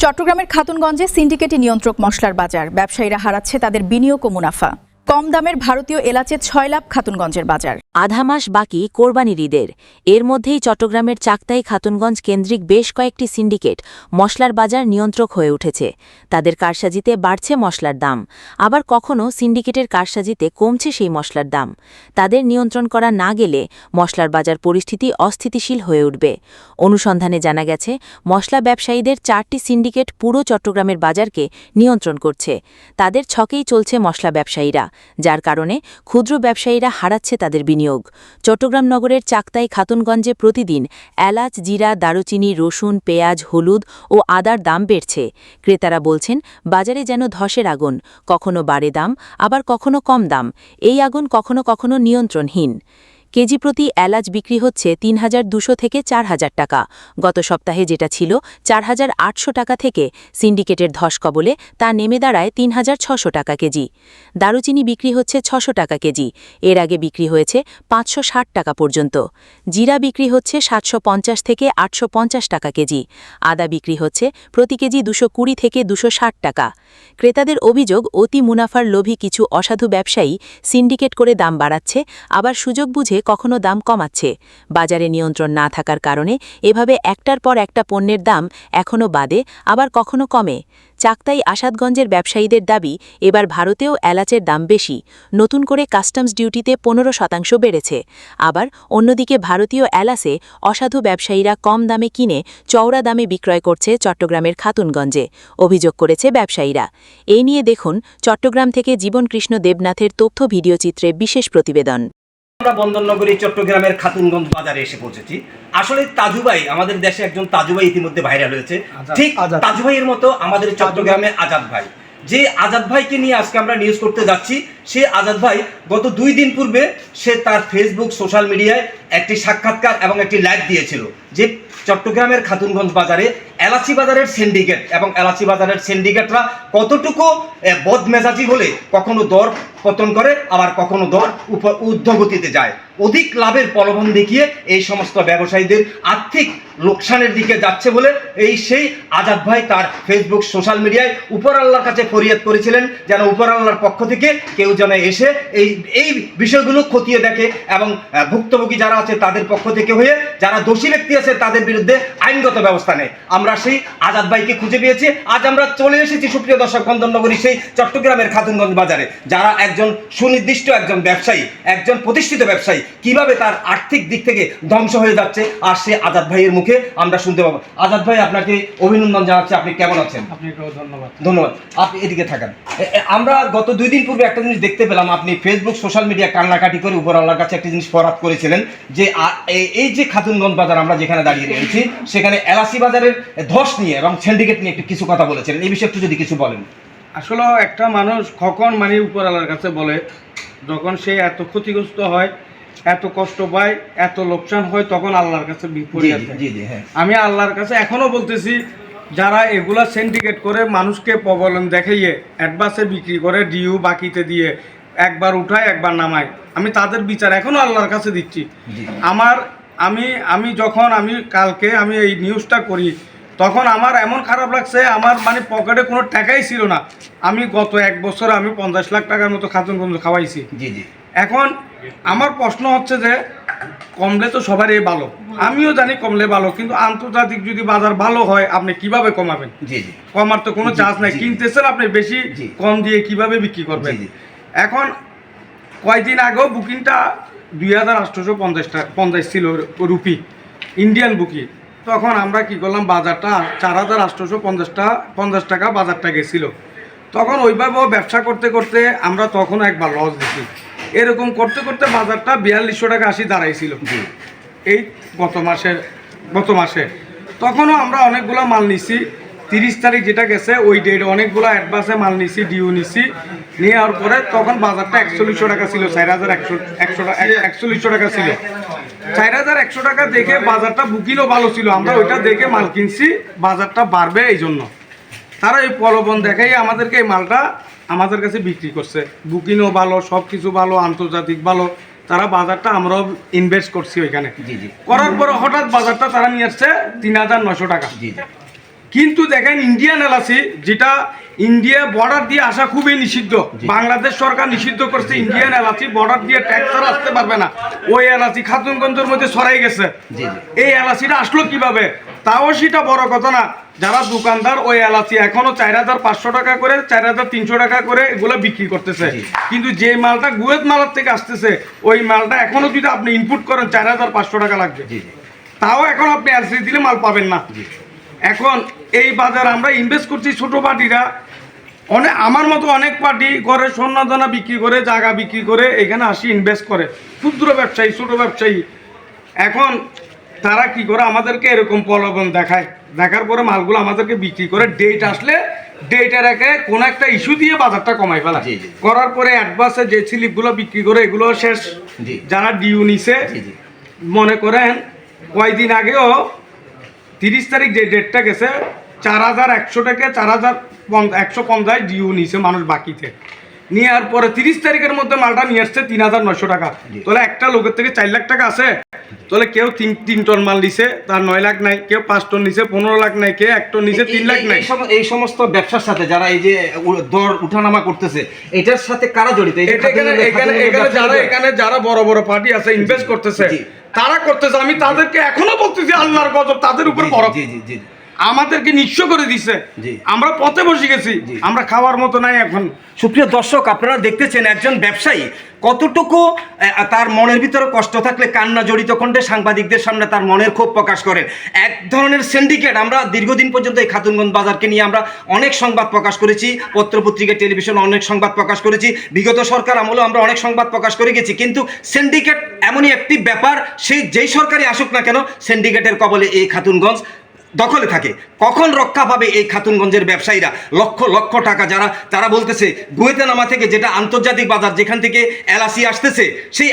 চট্টগ্রামের খাতুনগঞ্জে সিন্ডিকেটে নিয়ন্ত্রক মশলার বাজার, ব্যবসায়ীরা হারাচ্ছে তাদের বিনিয়োগ ও মুনাফা। কম দামের ভারতীয় এলাচে ৬ লাভ খাতুনগঞ্জের বাজার। আধা মাস বাকি কোরবানির ঈদের। এর মধ্যেই চট্টগ্রামের চাকতাই খাতুনগঞ্জ কেন্দ্রিক বেশ কয়েকটি সিন্ডিকেট মশলার বাজার নিয়ন্ত্রক হয়ে উঠেছে। তাদের কারসাজিতে বাড়ছে মশলার দাম, আবার কখনো সিন্ডিকেটের কারসাজিতে কমছে সেই মশলার দাম। তাদের নিয়ন্ত্রণ করা না গেলে মশলার বাজার পরিস্থিতি অস্থিতিশীল হয়ে উঠবে। অনুসন্ধানে জানা গেছে, মশলা ব্যবসায়ীদের ৪টি সিন্ডিকেট পুরো চট্টগ্রামের বাজারকে নিয়ন্ত্রণ করছে। তাদের ছকেই চলছে মশলা ব্যবসায়ীরা, যার কারণে ক্ষুদ্র ব্যবসায়ীরা হারাচ্ছে তাদের বিনিয়োগ। চট্টগ্রাম নগরের চাকতাই খাতুনগঞ্জে প্রতিদিন এলাচ, জিরা, দারুচিনি, রসুন, পেঁয়াজ, হলুদ ও আদার দাম বেড়েছে। ক্রেতারা বলছেন, বাজারে যেন ধসের আগুন, কখনো বাড়ে দাম, আবার কখনো কম দাম। এই আগুন কখনো কখনো নিয়ন্ত্রণহীন। কেজি প্রতি এলাচ বিক্রি হচ্ছে ৩,২০০ থেকে ৪,০০০ টাকা। গত সপ্তাহে যেটা ছিল ৪,৮০০ টাকা থেকে সিন্ডিকেটের ধস কবলে তা নেমে দাঁড়ায় ৩,৬০০ টাকা কেজি। দারুচিনি বিক্রি হচ্ছে ৬০০ টাকা কেজি, এর আগে বিক্রি হয়েছে ৫৬০ টাকা পর্যন্ত। জিরা বিক্রি হচ্ছে ৭৫০ থেকে ৮৫০ টাকা কেজি। আদা বিক্রি হচ্ছে প্রতি কেজি ২২০ থেকে ২৬০ টাকা। ক্রেতাদের অভিযোগ, অতি মুনাফার লোভী কিছু অসাধু ব্যবসায়ী সিন্ডিকেট করে দাম বাড়াচ্ছে, আবার সুযোগ বুঝে কখনো দাম কমাচ্ছে। বাজারে নিয়ন্ত্রণ না থাকার কারণে এভাবে একটার পর একটা পণ্যের দাম এখনও বাড়ে, আবার কখনো কমে। চাকতাই আসাদগঞ্জের ব্যবসায়ীদের দাবি, এবার ভারতেও এলাচের দাম বেশি। নতুন করে কাস্টমস ডিউটিতে ১৫% বেড়েছে। আবার অন্যদিকে ভারতীয় এলাচে অসাধু ব্যবসায়ীরা কম দামে কিনে চওড়া দামে বিক্রয় করছে চট্টগ্রামের খাতুনগঞ্জে, অভিযোগ করেছে ব্যবসায়ীরা। এই নিয়ে দেখুন চট্টগ্রাম থেকে জীবন কৃষ্ণ দেবনাথের তথ্য ভিডিওচিত্রে বিশেষ প্রতিবেদন। আমরা বন্দরনগরী চট্টগ্রামের খাতুনগঞ্জ বাজারে এসে পৌঁছেছি। আসলে তাজু ভাই, আমাদের দেশে একজন তাজু ভাই ইতিমধ্যে ভাইরাল হয়েছে, ঠিক তাজু ভাইয়ের মতো আমাদের চট্টগ্রামে আজাদ ভাই। যে আজাদ ভাইকে নিয়ে আজকে আমরা নিউজ করতে যাচ্ছি, সে আজাদ ভাই গত 2 দিন পূর্বে সে তার ফেসবুক সোশ্যাল মিডিয়ায় একটি সাক্ষাৎকার এবং একটি লাইভ দিয়েছিল যে চট্টগ্রামের খাতুনগঞ্জ বাজারে এলাচি বাজারের সিন্ডিকেট এবং এলাচি বাজারের সিন্ডিকেটরা কতটুকু বদমেজাজি হলে কখনো দর পতন করে, আবার কখনো দর ঊর্ধ্বগতিতে যায়। অধিক লাভের প্রলোভন দেখিয়ে এই সমস্ত ব্যবসায়ীদের আর্থিক লোকসানের দিকে যাচ্ছে বলে সেই আজাদ ভাই তার ফেসবুক সোশ্যাল মিডিয়ায় উপর আল্লাহর কাছে ফরিয়াদ করেছিলেন, যেন উপর আল্লাহর পক্ষ থেকে কেউ যেন এসে এই বিষয়গুলো খতিয়ে দেখে এবং ভুক্তভোগী যারা আছে তাদের পক্ষ থেকে হয়ে যারা দোষী ব্যক্তি আছে তাদের বিরুদ্ধে আইনগত ব্যবস্থা নেয়। আমরা সেই আজাদ ভাইকে খুঁজে পেয়েছি। আজ আমরা চলে এসেছি সুপ্রিয় দর্শক, বন্দরনগরী সেই চট্টগ্রামের খাতুনগঞ্জ বাজারে। যারা একজন সুনির্দিষ্ট একজন ব্যবসায়ী, একজন প্রতিষ্ঠিত ব্যবসায়ী, কিভাবে তার আর্থিক দিক থেকে ধ্বংস হয়ে যাচ্ছে, আর সে আজাদ ভাইয়ের মুখে আমরা শুনতে পাবো। আজাদ ভাই, আপনাকে অভিনন্দন জানাচ্ছি। আপনি কেমন আছেন? আপনাকেও ধন্যবাদ। ধন্যবাদ। আপনি এদিকে থাকেন। আমরা গত 2 দিন পূর্বে একটা জিনিস দেখতে পেলাম, আপনি ফেসবুক সোশ্যাল মিডিয়া কান্নাকাটি করে উপর আল্লাহর কাছে একটা জিনিস ফরহাদ করেছিলেন যে এই যে খাতুনগঞ্জ বাজার আমরা যেখানে দাঁড়িয়ে রয়েছি, সেখানে এলাচি বাজারের ধস নিয়ে এবং সিন্ডিকেট নিয়ে একটু কিছু কথা বলেছিলেন। এই বিষয়ে একটু যদি কিছু বলেন। আসলে একটা মানুষ কখন উপর আল্লাহর কাছে বলে, যখন সে এত ক্ষতিগ্রস্ত হয়, এত কষ্ট পায়, এত লোকসান হয়, তখন আল্লাহর কাছে বিপরীত। আমি আল্লাহর কাছে এখনো বলতেছি, যারা এগুলা সিন্ডিকেট করে মানুষকে প্রবলেম দেখাইয়ে অ্যাডভান্সে বিক্রি করে, ডিউ বাকিতে দিয়ে একবার উঠায় একবার নামায়, আমি তাদের বিচার এখনো আল্লাহর কাছে দিচ্ছি। আমি কালকে এই নিউজটা করি, তখন আমার এমন খারাপ লাগছে, আমার পকেটে কোনো টাকাই ছিল না। আমি গত 1 বছর 50 লাখ টাকার মতো খাতুনগঞ্জ খাওয়াইছি। এখন আমার প্রশ্ন হচ্ছে যে কমলে তো সবারই ভালো, আমিও জানি কমলে ভালো, কিন্তু আন্তর্জাতিক যদি বাজার ভালো হয় আপনি কিভাবে কমাবেন? কমার তো কোনো চান্স নাই। কিনতেছেন আপনি বেশি, কম দিয়ে কিভাবে বিক্রি করবেন? এখন কয়দিন আগেও বুকিংটা 2,850 ছিল রুপি, ইন্ডিয়ান বুকিং। তখন আমরা কি করলাম, বাজারটা 4,850 টাকা বাজারটা গেছিল। তখন ওইভাবেও ব্যবসা করতে করতে আমরা তখন একবার লস দিচ্ছি। এরকম করতে করতে বাজারটা 4200 টাকা 80 দাঁড়াইছিল এই গত মাসে। তখনও আমরা অনেকগুলো মাল নিছি। 30 তারিখ যেটা গেছে ওই ডেট অনেকগুলো অ্যাডভান্সে মাল নিছি, ডিউ নিছি। নেওয়ার পরে তখন বাজারটা 4100 টাকা ছিল, 4100 টাকা ছিল। 4100 টাকা দেখে বাজারটা বুকিংও ভালো ছিল, আমরা ওইটা দেখে মাল কিনছি, বাজারটা বাড়বে এই জন্য। তারা এই প্রলোভন দেখাই আমাদেরকে এই মালটা আমাদের কাছে বিক্রি করছে। বুকিংও ভালো, সব কিছু ভালো, আন্তর্জাতিক ভালো। তারা বাজারটা আমরাও ইনভেস্ট করছি ওইখানে। করার পরে হঠাৎ বাজারটা তারা নিয়ে আসছে 3,900 টাকা। কিন্তু দেখেন ইন্ডিয়ান এলাচি, যেটা ইন্ডিয়া বর্ডার দিয়ে আসা খুবই নিষিদ্ধ, বাংলাদেশ সরকার নিষিদ্ধ করছে ইন্ডিয়ান এলাচি বর্ডার দিয়ে ট্যাক্স ছাড়া আসতে পারবে না, ওই এলাচি খাতুনগঞ্জের মধ্যে ছড়াই গেছে। এই এলাচিটা আসলো কিভাবে, তাও সেটা বড় কথা না। যারা দোকানদার ওই এলাচি এখনো 4,500 টাকা করে, 4,300 টাকা করে এগুলো বিক্রি করতেছে, কিন্তু যে মালটা গুয়েত মালার থেকে আসতেছে ওই মালটা এখনো যদি আপনি ইনপুট করেন 4,500 টাকা লাগবে, তাও এখন আপনি এলসি দিলে মাল পাবেন না। এখন এই বাজার আমরা ইনভেস্ট করছি ছোট পার্টিরা, অনেক আমার মতো অনেক পার্টি করে সোনাদানা বিক্রি করে, জায়গা বিক্রি করে এখানে আসি ইনভেস্ট করে, ক্ষুদ্র ব্যবসায়ী, ছোট ব্যবসায়ী। এখন তারা কি করে আমাদেরকে এরকম প্রলোভন দেখায়, দেখার পরে মালগুলো আমাদেরকে বিক্রি করে, ডেট আসলে ডেটে রেখে কোনো একটা ইস্যু দিয়ে বাজারটা কমাই ফেলা, করার পরে অ্যাডভান্সে যে স্লিপগুলো বিক্রি করে এগুলো শেষ। যারা ডিউ নিছে, মনে করেন কয়দিন আগেও 30 তারিখ যে ডেটটা গেছে 4,100 টাকা 4,150 ডিউ নিছে মানুষ বাকিতে, নেওয়ার পরে 30 তারিখের মধ্যে মালটা নিয়ে আসছে 3,900 টাকা। তাহলে একটা লোকের থেকে 4 লাখ টাকা আছে, তাহলে কেউ 3 টন মাল নিছে তার 9 লাখ নাই, কেউ 5 টন নিছে 15 লাখ নাই, কেউ 1 টন নিছে 3 লাখ নাই। এই সমস্ত ব্যবসার সাথে যারা এই যে দর উঠানামা করতেছে এটার সাথে কারা জড়িত? এখানে যারা বড় বড় পার্টি আছে ইনভেস্ট করতেছে, তারা করতেছে। আমি তাদেরকে এখনো বলতেছি আল্লাহর গজব তাদের উপর বরফ, আমাদেরকে নিঃস্ব করে দিছে, আমরা পথে বসে গেছি, আমরা খাওয়ার মতো নাই এখন। সুপ্রিয় দর্শক, আপনারা দেখতেছেন একজন ব্যবসায়ী কতটুকু তার মনের ভিতরে কষ্ট থাকলে কান্না জড়িত কণ্ঠে সাংবাদিকদের সামনে তার মনের ক্ষোভ প্রকাশ করেন। এক ধরনের সিন্ডিকেট। আমরা দীর্ঘদিন পর্যন্ত এই খাতুনগঞ্জ বাজারকে নিয়ে আমরা অনেক সংবাদ প্রকাশ করেছি, পত্রপত্রিকা টেলিভিশনে অনেক সংবাদ প্রকাশ করেছি, বিগত সরকার আমলেও আমরা অনেক সংবাদ প্রকাশ করে গেছি। কিন্তু সিন্ডিকেট এমনই একটি ব্যাপার, সেই যেই সরকারই আসুক না কেন সিন্ডিকেটের কবলে এই খাতুনগঞ্জ দখলে থাকে। কখন রক্ষা পাবে এই খাতুনগঞ্জের ব্যবসায়ীরা? লক্ষ লক্ষ টাকা যারা বলতেছে গুয়েতেনামা থেকে, যেটা আন্তর্জাতিক বাজার, যেখান থেকে এলাচি আসতেছে, সেই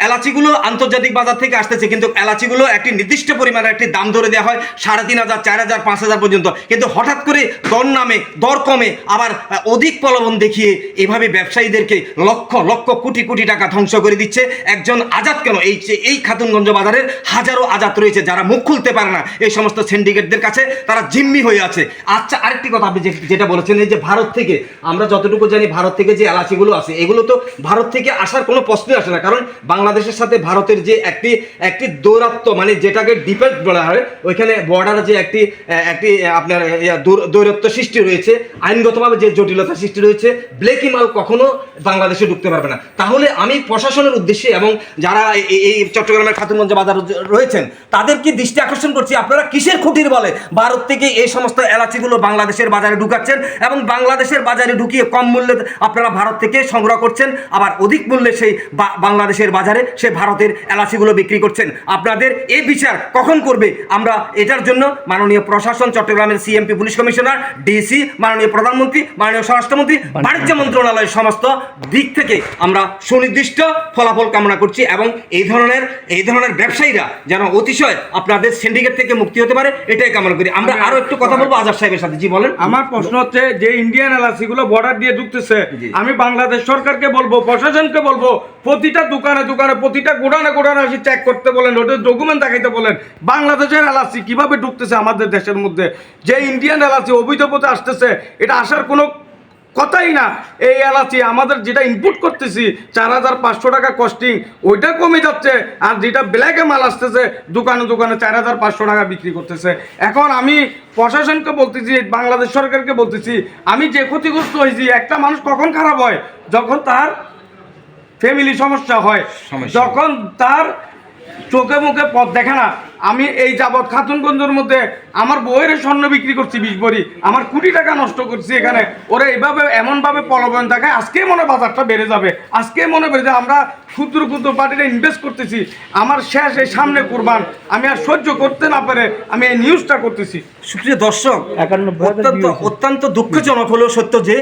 এলাচিগুলো আন্তর্জাতিক বাজার থেকে আসতেছে, কিন্তু এলাচিগুলো একটি নির্দিষ্ট পরিমাণে একটি দাম ধরে দেওয়া হয় 3,500, 4,000, 5,000 পর্যন্ত। কিন্তু হঠাৎ করে দর কমে আবার অধিক প্রলোভন দেখিয়ে এভাবে ব্যবসায়ীদেরকে লক্ষ লক্ষ কোটি কোটি টাকা ধ্বংস করে দিচ্ছে। একজন আজাদ কেন, এই খাতুনগঞ্জ বাজারের হাজারো আজাদ রয়েছে যারা মুখ খুলতে পারে না এই সমস্ত সিন্ডিকেটদের কাছে, তারা জিম্মি হয়ে আছে। আচ্ছা, আরেকটি কথা আপনি যেটা বলেছেন, এই যে ভারত থেকে, আমরা যতটুকু জানি ভারত থেকে যে এলাচিগুলো আছে এগুলো তো ভারত থেকে আসার কোনো প্রশ্নই আসে না, কারণ বাংলাদেশের সাথে ভারতের যে একটি দৌরাত্ম্য, মানে যেটাকে ডিপেন্ড বলা হয়, ওইখানে বর্ডারে যে একটি আপনার দৌরাত্ম্য সৃষ্টি রয়েছে, আইনগতভাবে যে জটিলতা সৃষ্টি রয়েছে, ব্ল্যাকি মাল কখনো বাংলাদেশে ঢুকতে পারবে না। তাহলে আমি প্রশাসনের উদ্দেশ্যে এবং যারা এই চট্টগ্রামের খাতুনগঞ্জ বাজার রয়েছেন তাদেরকে দৃষ্টি আকর্ষণ করছি, আপনারা কিসের খুঁটির বলে ভারত থেকে এই সমস্ত এলাচিগুলো বাংলাদেশের বাজারে ঢুকাচ্ছেন এবং বাংলাদেশের বাজারে ঢুকিয়ে কম মূল্যে আপনারা ভারত থেকে সংগ্রহ করছেন, আবার অধিক মূল্যে সেই বাংলাদেশের বাজারে সে ভারতের এলাচিগুলো বিক্রি করছেন? আপনাদের এই বিচার কখন করবে? আমরা এটার জন্য মাননীয় প্রশাসন, চট্টগ্রামের সিএমপি পুলিশ কমিশনার, ডিসি, মাননীয় প্রধানমন্ত্রী, মাননীয় স্বরাষ্ট্রমন্ত্রী, বাণিজ্য মন্ত্রণালয় সমস্ত দিক থেকে আমরা সুনির্দিষ্ট ফলাফল কামনা করছি এবং এই ধরনের ব্যবসায়ীরা যেন অতিশয় আপনাদের সিন্ডিকেট থেকে মুক্তি হতে পারে, এটাই কামনা করি। আমরা আরো একটু কথা বলবো আজাদ সাহেবের সাথে। জি বলেন। আমার প্রশ্ন হচ্ছে যে ইন্ডিয়ান এলাচিগুলো বর্ডার দিয়ে ঢুকতেছে, আমি বাংলাদেশ সরকারকে বলবো, প্রশাসনকে বলবো, প্রতিটা দোকানে প্রতিটা গোডানে আসি চেক করতে বলেন, ওটা ডকুমেন্ট দেখাইতে বলেন, বাংলাদেশের এলাচি কিভাবে ঢুকতেছে আমাদের দেশের মধ্যে। যে ইন্ডিয়ান এলাচি অবৈধ পথে আসতেছে, এটা আসার কোনো কথাই না। এই এলাচি আমাদের যেটা ইনপুট করতেছি 4,500 টাকা কস্টিং, ওইটা কমে যাচ্ছে, আর যেটা ব্ল্যাকে মাল আসতেছে দোকানে 4,500 টাকা বিক্রি করতেছে। এখন আমি প্রশাসনকে বলতেছি, বাংলাদেশ সরকারকে বলতেছি, আমি যে ক্ষতিগ্রস্ত হয়েছি, একটা মানুষ কখন খারাপ হয়? যখন তার ফ্যামিলি সমস্যা হয়, যখন তার চোখে মুখে পথ দেখে না। আমি এই যাবৎ খাতুনগঞ্জের মধ্যে আমার বউয়ের স্বর্ণ বিক্রি করছি 20 ভরি, আমার কোটি টাকা নষ্ট করছি এখানে। ওরা এইভাবে এমনভাবে প্রলোভন দেখায়, আজকে মনে বাজারটা বেড়ে যাবে, আজকে মনে বেড়ে যাবে। আমরা ক্ষুদ্র পার্টিটা ইনভেস্ট করতেছি, আমার শেষ এই সামনে কুরবান, আমি আর সহ্য করতে না পারে আমি এই নিউজটা করতেছি। সুপ্রিয় দর্শক, অত্যন্ত দুঃখজনক হলেও সত্য যে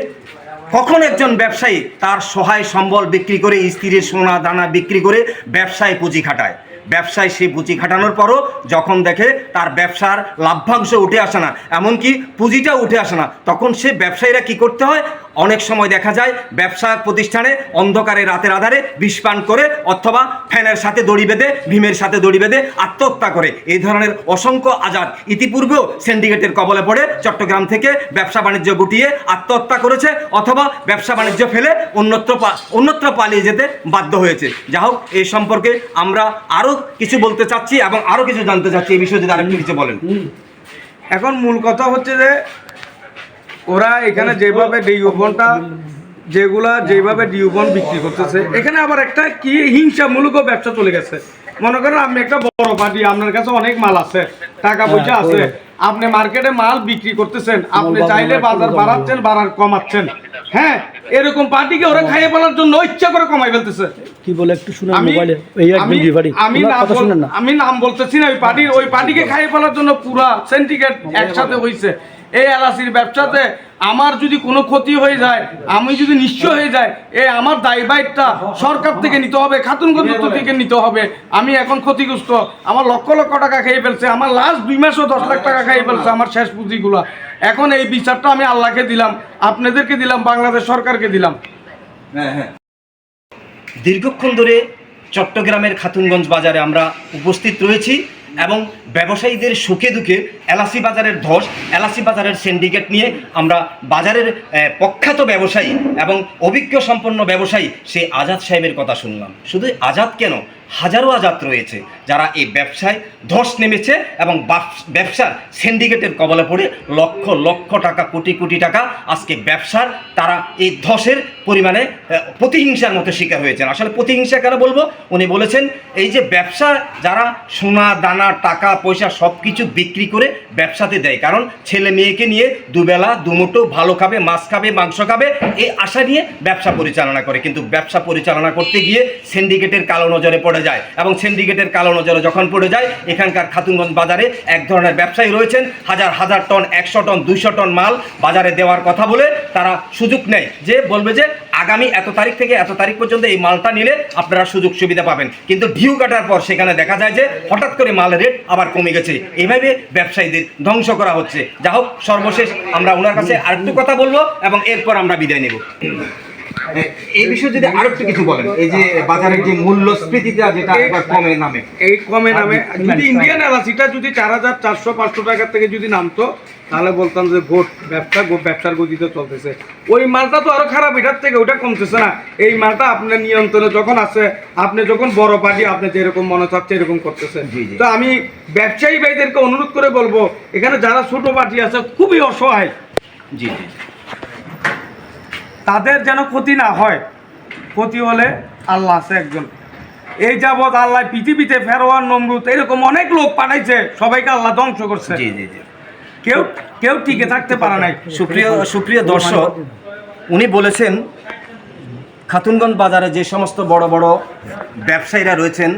কখন একজন ব্যবসায়ী তার সহায় সম্বল বিক্রি করে, স্ত্রীর সোনা দানা বিক্রি করে ব্যবসায় পুঁজি খাটায়। ব্যবসায় সেই পুঁজি খাটানোর পরও যখন দেখে তার ব্যবসার লাভ্যাংশ উঠে আসে না, এমনকি পুঁজিটা উঠে আসে না, তখন সে ব্যবসায়ীরা কি করতে হয়? অনেক সময় দেখা যায় ব্যবসা প্রতিষ্ঠানে অন্ধকারে রাতের আধারে বিষ পান করে অথবা ফ্যানের সাথে দড়ি বেঁধে ভীমের সাথে দড়ি বেঁধে আত্মহত্যা করে। এই ধরনের অসংখ্য আজাদ ইতিপূর্বেও সিন্ডিকেটের কবলে পড়ে চট্টগ্রাম থেকে ব্যবসা বাণিজ্য গুটিয়ে আত্মহত্যা করেছে অথবা ব্যবসা বাণিজ্য ফেলে অন্যত্র পালিয়ে যেতে বাধ্য হয়েছে। যা হোক, এই সম্পর্কে আমরা আরও কিছু বলতে চাচ্ছি এবং আরও কিছু জানতে চাচ্ছি। এই বিষয়ে যদি আরেকটু কিছু বলেন। এখন মূল কথা হচ্ছে যে ওরা এখানে যেভাবে ডিউবনটা যেভাবে ডিউবন বিক্রি করতেছে, এখানে আবার একটা কি হিংসামূলক ব্যবসা চলে গেছে। মনে করেন আপনি একটা বড় পার্টি, আপনার কাছে অনেক মাল আছে, টাকা পয়সা আছে, আপনি মার্কেটে মাল বিক্রি করতেছেন, আপনি চাইলে বাজার বাড়াচ্ছেন, বাড়ার কমাচ্ছেন। হ্যাঁ, এরকম পার্টিকে ওরা খাইয়ে ফেলার জন্য ইচ্ছা করে কমাই ফেলতেছে। কি বলে একটু শুনুন মোবাইলে, এই একদম ডিভারি আমি নাম বলতেছি না, ওই পার্টিকে খাইয়ে ফেলার জন্য পুরা সিন্ডিকেট একসাথে হইছে। এই এলাচির ব্যবসাতে আমার যদি কোনো ক্ষতি হয়ে যায়, আমি যদি নিঃস্ব হয়ে যায়, আমার দায়ভারটা সরকার থেকে নিতে হবে, খাতুনগঞ্জ থেকে নিতে হবে। আমি এখন ক্ষতিগ্রস্ত, আমার লক্ষ লক্ষ টাকা খেয়ে ফেলছে, আমার লাস্ট 2 মাসও 10 লাখ টাকা খেয়ে ফেলছে আমার শেষ পুঁজিগুলো। এখন এই বিচারটা আমি আল্লাহকে দিলাম, আপনাদেরকে দিলাম, বাংলাদেশ সরকারকে দিলাম। দীর্ঘক্ষণ ধরে চট্টগ্রামের খাতুনগঞ্জ বাজারে আমরা উপস্থিত রয়েছি এবং ব্যবসায়ীদের সুখে দুঃখে এলাচি বাজারের ধস, এলাচি বাজারের সিন্ডিকেট নিয়ে আমরা বাজারের প্রখ্যাত ব্যবসায়ী এবং অভিজ্ঞ সম্পন্ন ব্যবসায়ী সেই আজাদ সাহেবের কথা শুনলাম। শুধু আজাদ কেন, হাজারো আজাদ রয়েছে যারা এই ব্যবসায় ধস নেমেছে এবং ব্যবসার সিন্ডিকেটের কবলে পড়ে লক্ষ লক্ষ টাকা, কোটি কোটি টাকা আজকে ব্যবসার তারা এই ধসের পরিমাণে প্রতিহিংসার মতো শিকার হয়েছেন। আসলে প্রতিহিংসা কেন বলবো, উনি বলেছেন এই যে ব্যবসা যারা সোনা দানা টাকা পয়সা সব কিছু বিক্রি করে ব্যবসাতে দেয়, কারণ ছেলে মেয়েকে নিয়ে দুবেলা দুমুঠো ভালো খাবে, মাছ খাবে, মাংস খাবে, এই আশা নিয়ে ব্যবসা পরিচালনা করে। কিন্তু ব্যবসা পরিচালনা করতে গিয়ে সিন্ডিকেটের কালো নজরে পড়ে যায় এবং সিন্ডিকেটের কালো নজরে যখন পড়ে যায়, এখানকার খাতুনগঞ্জ বাজারে এক ধরনের ব্যবসায়ী রয়েছেন, হাজার হাজার টন, 100 টন, 200 টন মাল বাজারে দেওয়ার কথা বলে তারা সুযোগ নেয়, যে বলবে যে আগামী এত তারিখ থেকে এত তারিখ পর্যন্ত এই মালটা নিলে আপনারা সুযোগ সুবিধা পাবেন। কিন্তু ঢিউ কাটার পর সেখানে দেখা যায় যে হঠাৎ করে মালের রেট আবার কমে গেছে। এইভাবে ব্যবসায়ীদের ধ্বংস করা হচ্ছে। যা হোক, সর্বশেষ আমরা ওনার কাছে আরেকটু কথা বলবো এবং এরপর আমরা বিদায় নেব। এই বিষয়ে যদি আরো একটু কিছু বলেন, এই যে বাজারের যে মূল্যস্ফীতিটা যেটা কমে নামে, এই কমে নামে যদি ইন্ডিয়ান এলাচিটা যদি 4400-500 টাকার থেকে যদি নামতো, তাহলে বলতাম যে ব্যবসার গতিতে চলতেছে। ওই মালটা তো আরো খারাপ, এটার থেকে ওটা কমতেছে না। এই মালটা আপনার নিয়ন্ত্রণে যখন আছে, আপনি যখন বড় পার্টি, আপনি যেরকম মনে চাচ্ছে এরকম করতেছেন। তো আমি ব্যবসায়ী ভাইদেরকে অনুরোধ করে বলবো, এখানে যারা ছোট পার্টি আছে খুবই অসহায়, জি জি, তাদের যেন ক্ষতি না হয়। ক্ষতি হলে আল্লাহ আছে একজন। এই যাবৎ আল্লাহ পৃথিবীতে ফেরোয়ার, নমরুদ এরকম অনেক লোক পাঠাইছে, সবাইকে আল্লাহ ধ্বংস করছে। জি জি জি, কেউ টিকে থাকতে পারে নাই। সুপ্রিয় দর্শক, উনি বলেছেন খাতুনগঞ্জ বাজারে যে সমস্ত বড় বড় ব্যবসায়ীরা রয়েছেন,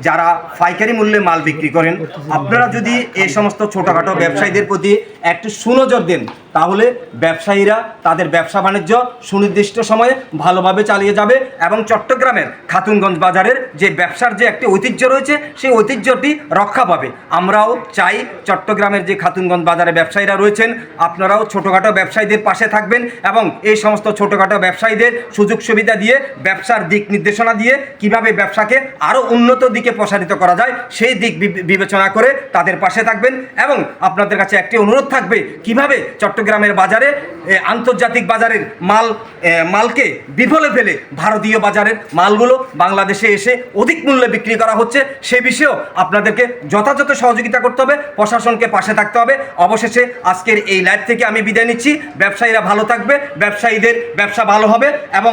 যারা পাইকারি মূল্যে মাল বিক্রি করেন, আপনারা যদি এই সমস্ত ছোটোখাটো ব্যবসায়ীদের প্রতি একটু সুনজর দেন, তাহলে ব্যবসায়ীরা তাদের ব্যবসা বাণিজ্য সুনির্দিষ্ট সময়ে ভালোভাবে চালিয়ে যাবে এবং চট্টগ্রামের খাতুনগঞ্জ বাজারের যে ব্যবসার যে একটি ঐতিহ্য রয়েছে, সেই ঐতিহ্যটি রক্ষা পাবে। আমরাও চাই চট্টগ্রামের যে খাতুনগঞ্জ বাজারে ব্যবসায়ীরা রয়েছেন, আপনারাও ছোটোখাটো ব্যবসায়ীদের পাশে থাকবেন এবং এই সমস্ত ছোটোখাটো ব্যবসায়ীদের সুযোগ সুবিধা দিয়ে, ব্যবসার দিক নির্দেশনা দিয়ে কীভাবে ব্যবসাকে আরও উন্নত দিকে প্রসারিত করা যায় সেই দিক বিবেচনা করে তাদের পাশে থাকবেন। এবং আপনাদের কাছে একটি অনুরোধ থাকবে, কিভাবে চট্টগ্রামের বাজারে আন্তর্জাতিক বাজারের মালকে বিফলে ফেলে ভারতীয় বাজারের মালগুলো বাংলাদেশে এসে অধিক মূল্যে বিক্রি করা হচ্ছে, সে বিষয়েও আপনাদেরকে যথাযথ সহযোগিতা করতে হবে, প্রশাসনকে পাশে থাকতে হবে। অবশেষে আজকের এই লাইভ থেকে আমি বিদায় নিচ্ছি। ব্যবসায়ীরা ভালো থাকবে, ব্যবসায়ীদের ব্যবসা ভালো হবে এবং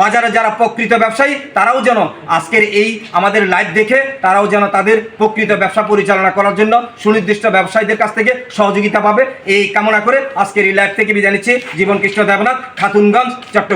বাজারে যারা প্রকৃত ব্যবসায়ী তারাও যেন আজকের এই আমাদের লাইভ দেখে তারাও যেন তাদের প্রকৃত ব্যবসা পরিচালনা করার জন্য সুনির্দিষ্ট ব্যবসায়ীদের কাছ থেকে সহযোগিতা পাবে, এই কামনা করে আজকের এই লাইভ থেকে বিদায় নিচ্ছি। জীবন কৃষ্ণ দেবনাথ, খাতুনগঞ্জ, চট্টগ্রাম।